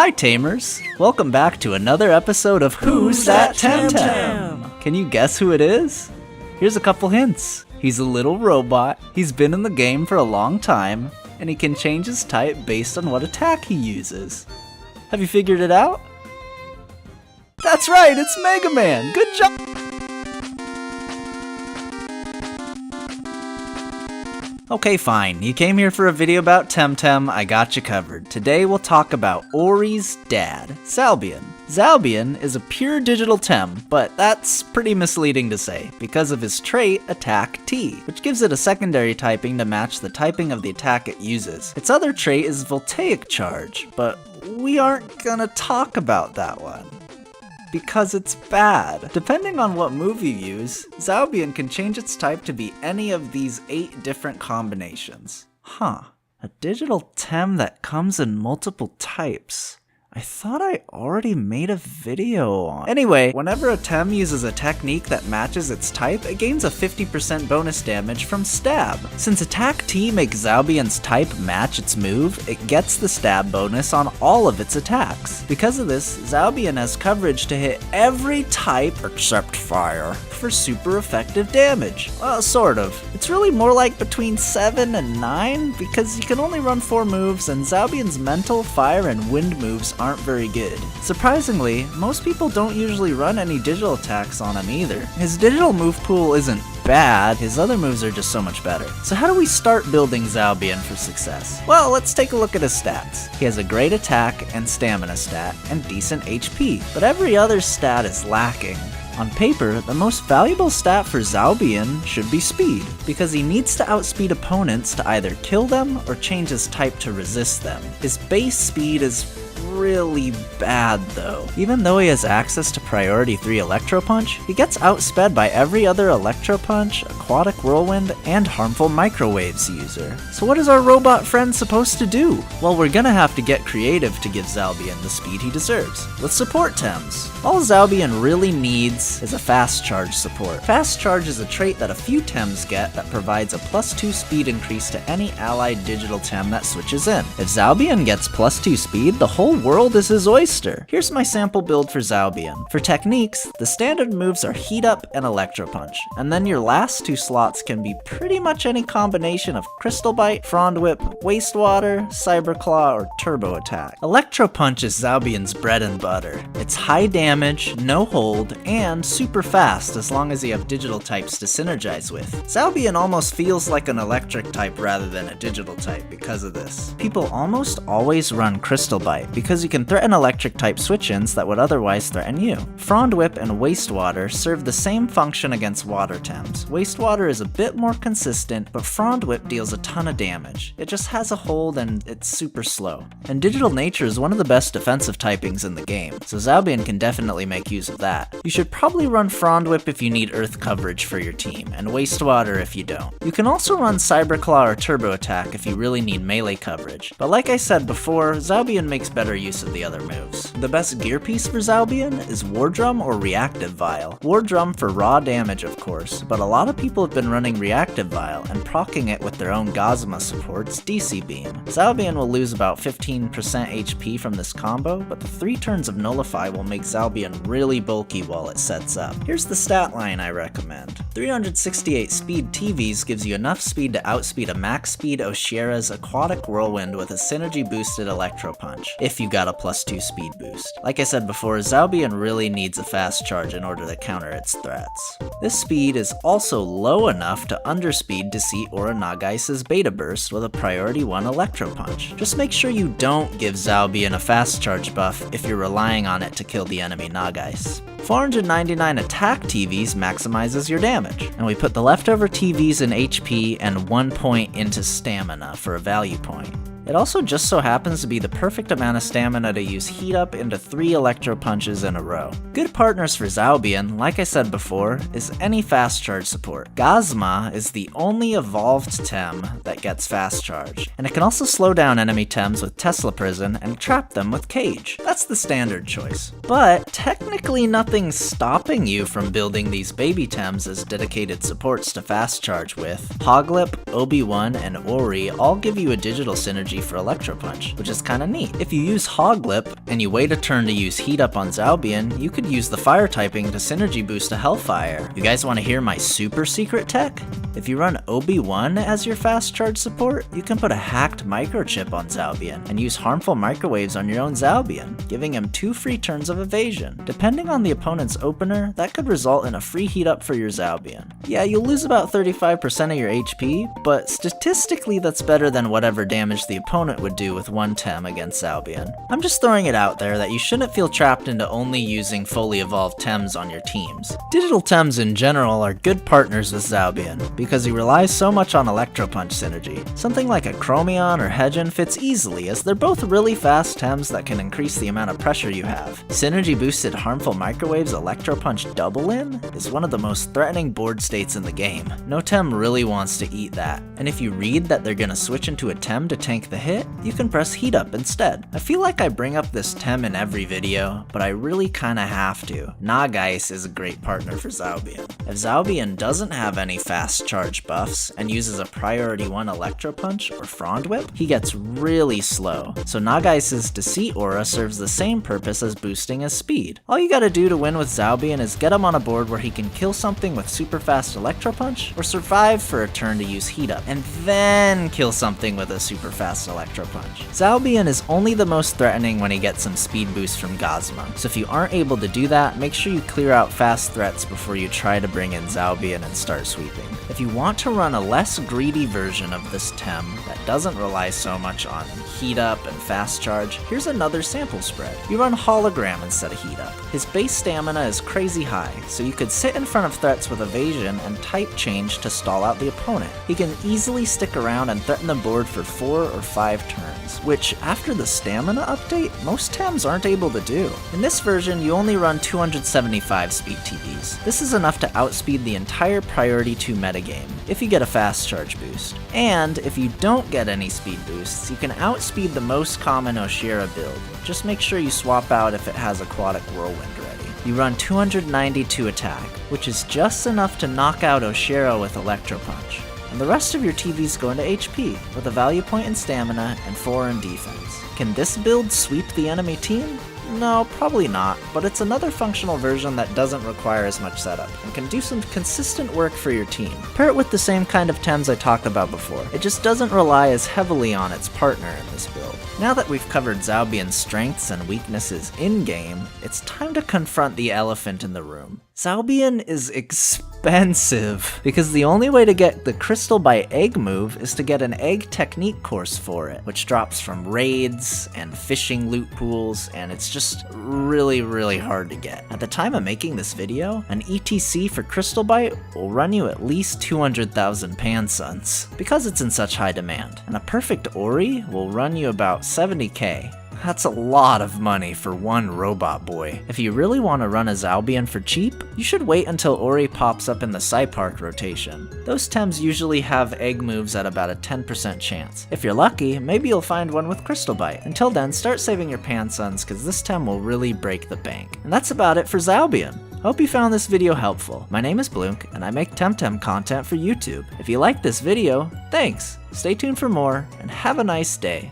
Hi Tamers! Welcome back to another episode of Who's That Temtem? Can you guess who it is? Here's a couple hints. He's a little robot, he's been in the game for a long time, and he can change his type based on what attack he uses. Have you figured it out? That's right, it's Mega Man! Good job! Okay, fine. You came here for a video about Temtem, I got you covered. Today we'll talk about Ori's dad, Zaobian. Zaobian is a pure digital Tem, but that's pretty misleading to say, because of his trait, Attack T, which gives it a secondary typing to match the typing of the attack it uses. Its other trait is Voltaic Charge, but we aren't gonna talk about that one, because it's bad. Depending on what move you use, Zaobian can change its type to be any of these 8 different combinations. Huh, a digital Tem that comes in multiple types. I thought I already made a video on. Anyway, whenever a Tem uses a technique that matches its type, it gains a 50% bonus damage from stab. Since Attack T makes Zaobian's type match its move, it gets the stab bonus on all of its attacks. Because of this, Zaobian has coverage to hit every type except fire for super effective damage. Well, sort of. It's really more like between 7 and 9 because you can only run 4 moves and Zaobian's mental, fire, and wind moves aren't very good. Surprisingly, most people don't usually run any digital attacks on him either. His digital move pool isn't bad, his other moves are just so much better. So how do we start building Zaobian for success? Well, let's take a look at his stats. He has a great attack and stamina stat, and decent HP, but every other stat is lacking. On paper, the most valuable stat for Zaobian should be speed, because he needs to outspeed opponents to either kill them or change his type to resist them. His base speed is really bad though. Even though he has access to priority 3 Electro Punch, he gets outsped by every other Electro Punch, Aquatic Whirlwind, and Harmful Microwaves user. So what is our robot friend supposed to do? Well, we're gonna have to get creative to give Zaobian the speed he deserves, with support Tems. All Zaobian really needs is a fast charge support. Fast charge is a trait that a few Tems get that provides a +2 speed increase to any allied digital Tem that switches in. If Zaobian gets +2 speed, the whole world is his oyster. Here's my sample build for Zaobian. For techniques, the standard moves are Heat Up and Electro Punch, and then your last 2 slots can be pretty much any combination of Crystal Bite, Frond Whip, Waste Water, Cyber Claw, or Turbo Attack. Electro Punch is Zaobian's bread and butter. It's high damage, no hold, and super fast as long as you have digital types to synergize with. Zaobian almost feels like an electric type rather than a digital type because of this. People almost always run Crystal Bite because you can threaten electric type switch-ins that would otherwise threaten you. Frond Whip and Waste Water serve the same function against water Tems. Waste Water is a bit more consistent, but Frond Whip deals a ton of damage. It just has a hold and it's super slow. And Digital Nature is one of the best defensive typings in the game, so Zaobian can definitely make use of that. You should probably run Frond Whip if you need earth coverage for your team, and Waste Water if you don't. You can also run Cyber Claw or Turbo Attack if you really need melee coverage, but like I said before, Zaobian makes better use of the other moves. The best gear piece for Zaobian is War Drum or Reactive Vial. War Drum for raw damage of course, but a lot of people have been running Reactive Vial and proccing it with their own Gazma support's DC Beam. Zaobian will lose about 15% HP from this combo, but the 3 turns of Nullify will make Zaobian really bulky while it sets up. Here's the stat line I recommend. 368 speed TVs gives you enough speed to outspeed a max speed Oceara's Aquatic Whirlwind with a synergy boosted Electro Punch, if you got a +2 speed boost. Like I said before, Zaobian really needs a fast charge in order to counter its threats. This speed is also low enough to underspeed to see Aura Nagai's Beta Burst with a priority 1 Electro Punch. Just make sure you don't give Zaobian a fast charge buff if you're relying on it to kill the enemy Nagais. 499 attack TVs maximizes your damage, and we put the leftover TVs in HP and 1 point into stamina for a value point. It also just so happens to be the perfect amount of stamina to use Heat Up into 3 Electro Punches in a row. Good partners for Zaobian, like I said before, is any fast charge support. Gazma is the only evolved Tem that gets fast charge, and it can also slow down enemy Tems with Tesla Prison and trap them with Cage. That's the standard choice. But technically nothing's stopping you from building these baby Tems as dedicated supports to fast charge with. Hoglip, Obi-Wan, and Ori all give you a digital synergy HP for Electro Punch, which is kinda neat. If you use Hog Lip, and you wait a turn to use Heat Up on Zaobian, you could use the Fire typing to synergy boost a Hellfire. You guys wanna hear my super secret tech? If you run Obi-Wan as your fast charge support, you can put a hacked microchip on Zaobian, and use harmful microwaves on your own Zaobian, giving him 2 free turns of evasion. Depending on the opponent's opener, that could result in a free Heat Up for your Zaobian. Yeah, you'll lose about 35% of your HP, but statistically that's better than whatever damage the opponent would do with one Tem against Zaobian. I'm just throwing it out there that you shouldn't feel trapped into only using fully evolved Tems on your teams. Digital Tems in general are good partners with Zaobian, because he relies so much on Electro Punch synergy. Something like a Chromeon or Hedgen fits easily, as they're both really fast Tems that can increase the amount of pressure you have. Synergy boosted harmful microwaves Electro Punch double in is one of the most threatening board states in the game. No Tem really wants to eat that, and if you read that they're gonna switch into a Tem to tank the hit, you can press Heat Up instead. I feel like I bring up this Tem in every video, but I really kinda have to. Nagai's is a great partner for Zaobian. If Zaobian doesn't have any fast charge buffs and uses a priority 1 Electro Punch or Frond Whip, he gets really slow, so Nagai's Deceit Aura serves the same purpose as boosting his speed. All you gotta do to win with Zaobian is get him on a board where he can kill something with super fast Electro Punch, or survive for a turn to use Heat Up, and then kill something with a super fast Electro Punch. Zaobian is only the most threatening when he gets some speed boost from Gazma, so if you aren't able to do that, make sure you clear out fast threats before you try to bring in Zaobian and start sweeping. If you want to run a less greedy version of this Tem that doesn't rely so much on Heat Up and fast charge, here's another sample spread. You run Hologram instead of Heat Up. His base stamina is crazy high, so you could sit in front of threats with evasion and type change to stall out the opponent. He can easily stick around and threaten the board for 4 or 5 turns, which after the stamina update, most Tems aren't able to do. In this version, you only run 275 speed TVs. This is enough to outspeed the entire priority 2 metagame, if you get a fast charge boost. And if you don't get any speed boosts, you can outspeed the most common Oceara build. Just make sure you swap out if it has Aquatic Whirlwind ready. You run 292 attack, which is just enough to knock out Oceara with Electro Punch. And the rest of your TVs go into HP, with a value point in stamina and 4 in defense. Can this build sweep the enemy team? No, probably not, but it's another functional version that doesn't require as much setup, and can do some consistent work for your team. Pair it with the same kind of Tems I talked about before. It just doesn't rely as heavily on its partner in this build. Now that we've covered Zaobian's strengths and weaknesses in-game, it's time to confront the elephant in the room. Zaobian is expensive, because the only way to get the Crystal by Egg move is to get an Egg Technique course for it, which drops from raids and fishing loot pools, and it's just really hard to get. At the time of making this video, an ETC for Crystal Bite will run you at least 200,000 Pansuns, because it's in such high demand, and a perfect Ori will run you about 70k. That's a lot of money for one robot boy. If you really want to run a Zaobian for cheap, you should wait until Ori pops up in the Cipark rotation. Those Tems usually have egg moves at about a 10% chance. If you're lucky, maybe you'll find one with Crystal Bite. Until then, start saving your Pansuns, cause this Tem will really break the bank. And that's about it for Zaobian. Hope you found this video helpful. My name is Blunk, and I make Temtem content for YouTube. If you liked this video, thanks! Stay tuned for more, and have a nice day.